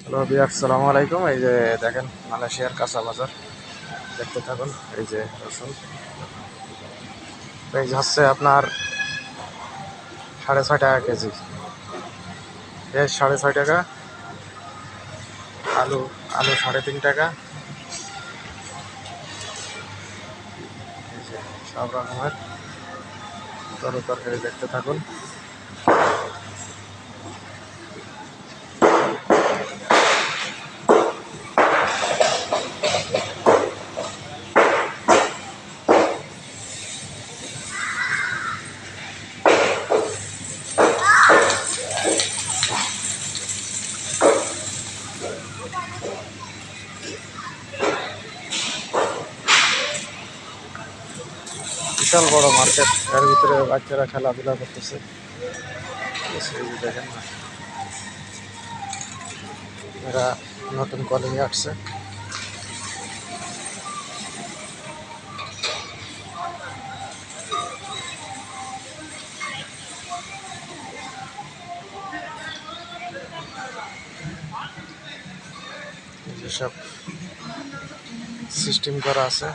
Hello বিয়ার, সালামু আলাইকুম। এই যে দেখেন মালয়েশিয়ার কাঁচা বাজার, দেখতে থাকুন। এই যে রসুন, এই যে হচ্ছে আপনার 6.5 টাকা কেজি, পেঁয়াজ 6.5 টাকা, আলু আলু 3.5 টাকা। এই যে সব রকমের তরকারি দেখতে থাকুন। বিশাল বড় মার্কেট, এর ভিতরে বাচ্চারা খেলাধুলা করতেছে। এই যে দেখেন না, এরা নতুন কলোনি আসছে। যেসব সিস্টেম করা আছে,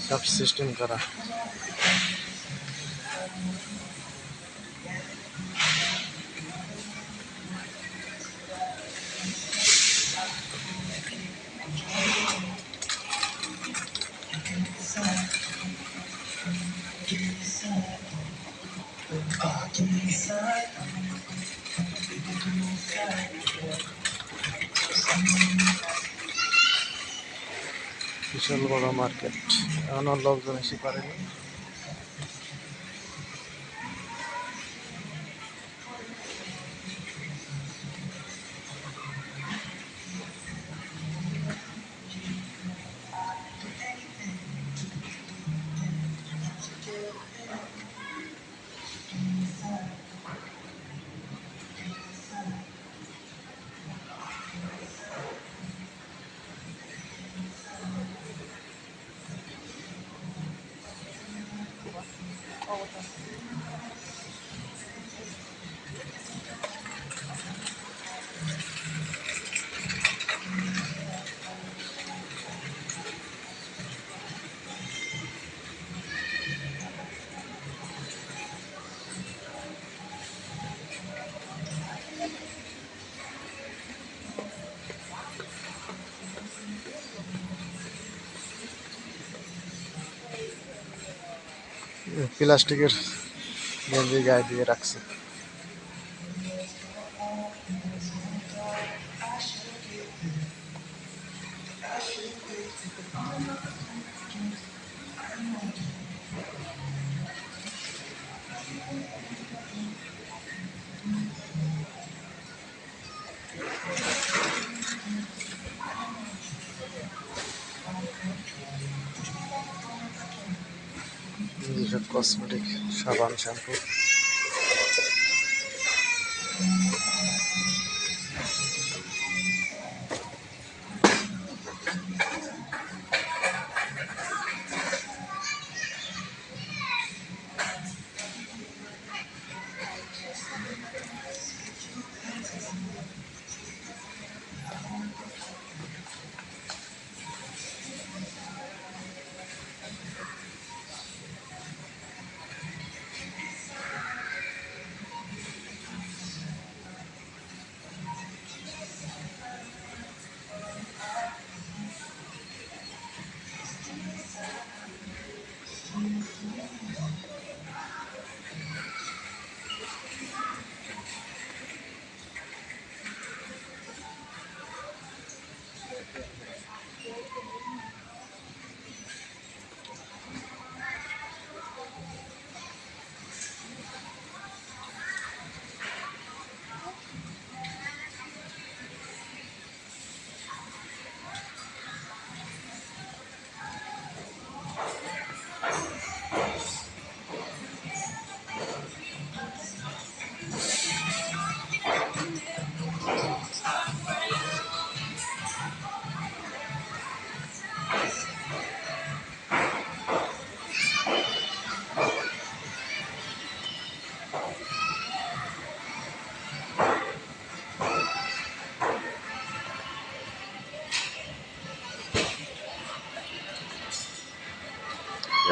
সব সিস্টেম করা। বিশাল বড় মার্কেট, এখনো লোকজন এসে পারেনি। প্লাস্টিকের গেঞ্জি গায়ে দিয়ে রাখছে। যেসব কসমেটিক, সাবান, শ্যাম্পু।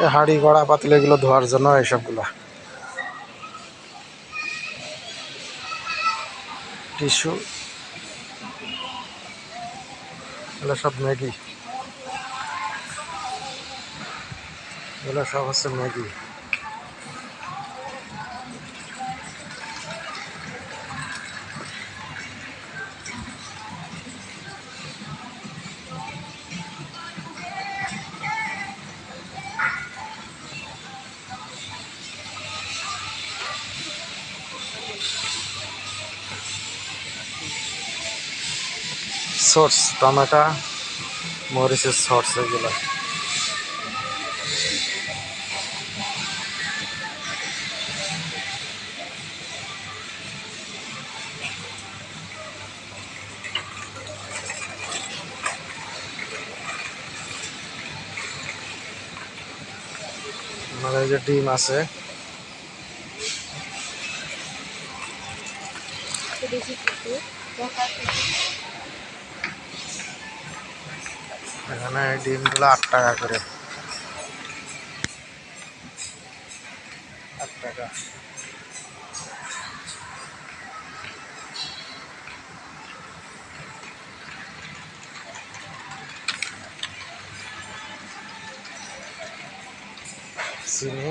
এই হাঁড়ি গড়া পাতিল এগুলো ধোয়ার জন্য এইসবগুলা টিস্যু, এগুলো সব ম্যাগি, এগুলো সব হচ্ছে ম্যাগি। সস, টমেটো, মরিচের সস এগুলো। মানে এই যে ডিম আছে, এখানে এই ডিমগুলো 8 টাকা করে, 8 টাকা। চিনি,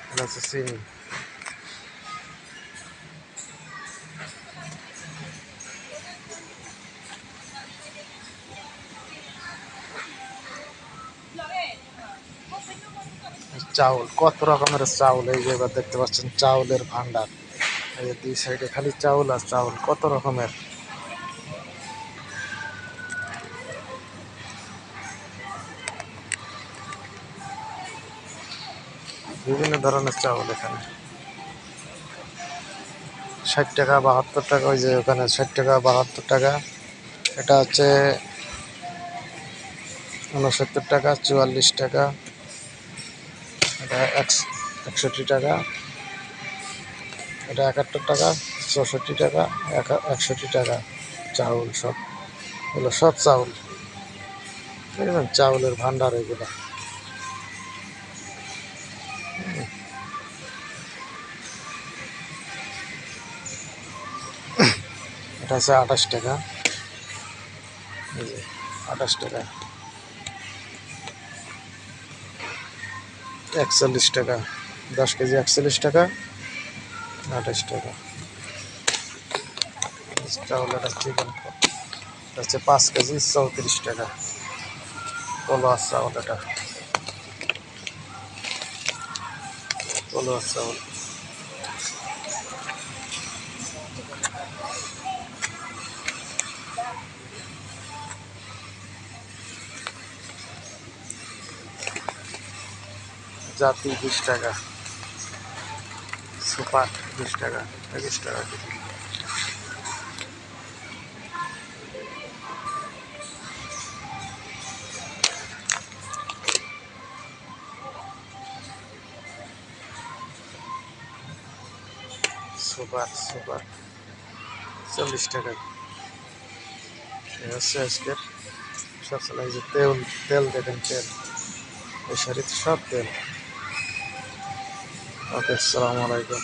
এটা হচ্ছে চিনি। চাউল, কত রকমের চাউল, এই যে এবার দেখতে পাচ্ছেন চাউলের ভান্ডার। এই যে দুই সাইডে খালি চাউল আর চাউল, কত রকমের। বিভিন্ন ধরনের চাউল এখানে। 60 টাকা, 72 টাকা, ওই যে ওখানে 60 টাকা, 72 টাকা। এটা হচ্ছে 69 টাকা, 44 টাকা, এটা 61 টাকা, এটা 71 টাকা, 64 টাকা, 61 টাকা। চাউল সব, এগুলো সব চাউল, দেখবেন চাউলের ভান্ডার এগুলো। এটা হচ্ছে 28 টাকা, এই যে 28 টাকা, 41 টাকা, 10 কেজি 41 টাকা, 28 টাকা। চাউল, এটা চিকেন, এটা হচ্ছে 5 কেজি 34 টাকা। পোলোয়া চাউল, এটা পোলোয়া চাউল। জাতি 20 টাকা, সুপার 20 টাকা, 21 টাকা কেজি। সুপার সুপার 40 টাকা। এই হচ্ছে আজকের সবচেয়ে, এই যে তেল, তেল দেখেন, তেল, এই শাড়িতে সব তেল। ওকে, আসসালামু আলাইকুম।